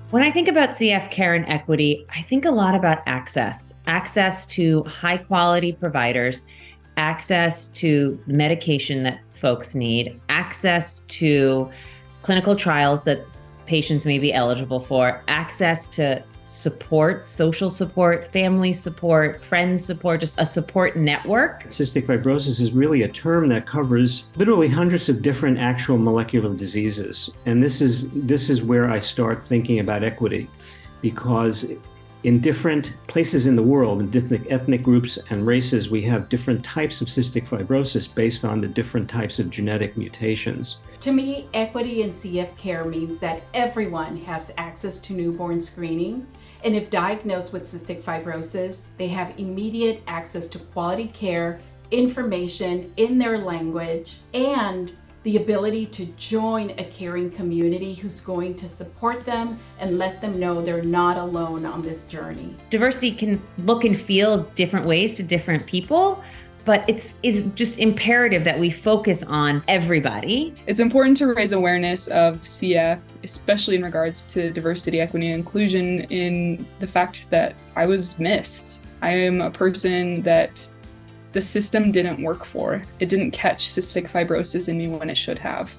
When I think about CF care and equity, I think a lot about access to high quality providers, access to medication that folks need, access to clinical trials that patients may be eligible for, access to support, social support, family support, friends support, just a support network. Cystic fibrosis is really a term that covers literally hundreds of different actual molecular diseases. And this is where I start thinking about equity, because in different places in the world, in different ethnic groups and races, we have different types of cystic fibrosis based on the different types of genetic mutations. To me, equity in CF care means that everyone has access to newborn screening, and if diagnosed with cystic fibrosis, they have immediate access to quality care, information in their language, and the ability to join a caring community who's going to support them and let them know they're not alone on this journey. Diversity can look and feel different ways to different people, but is just imperative that we focus on everybody. It's important to raise awareness of CF, especially in regards to diversity, equity, and inclusion, in the fact that I was missed. I am a person that the system didn't work for. It didn't catch cystic fibrosis in me when it should have.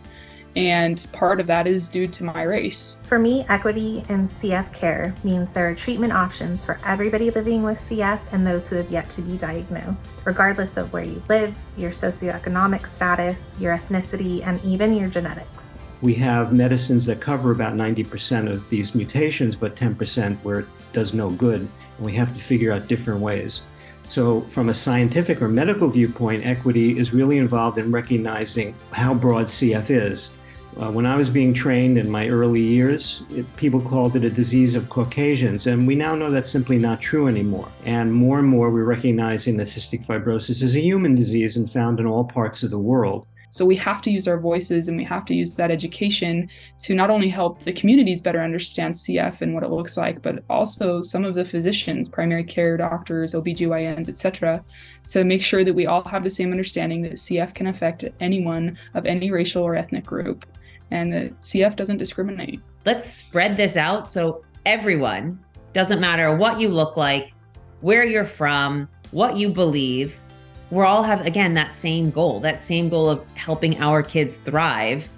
And part of that is due to my race. For me, equity in CF care means there are treatment options for everybody living with CF and those who have yet to be diagnosed, regardless of where you live, your socioeconomic status, your ethnicity, and even your genetics. We have medicines that cover about 90% of these mutations, but 10% where it does no good. And we have to figure out different ways. So from a scientific or medical viewpoint, equity is really involved in recognizing how broad CF is. When I was being trained in my early years, people called it a disease of Caucasians, and we now know that's simply not true anymore. And more we're recognizing that cystic fibrosis is a human disease and found in all parts of the world. So we have to use our voices, and we have to use that education to not only help the communities better understand CF and what it looks like, but also some of the physicians, primary care doctors, OBGYNs, etc., to make sure that we all have the same understanding that CF can affect anyone of any racial or ethnic group, and that CF doesn't discriminate. Let's spread this out so everyone, doesn't matter what you look like, where you're from, what you believe, we all have, again, that same goal of helping our kids thrive.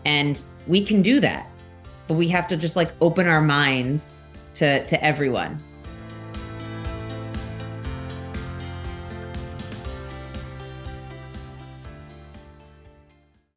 And we can do that, but we have to just open our minds to everyone.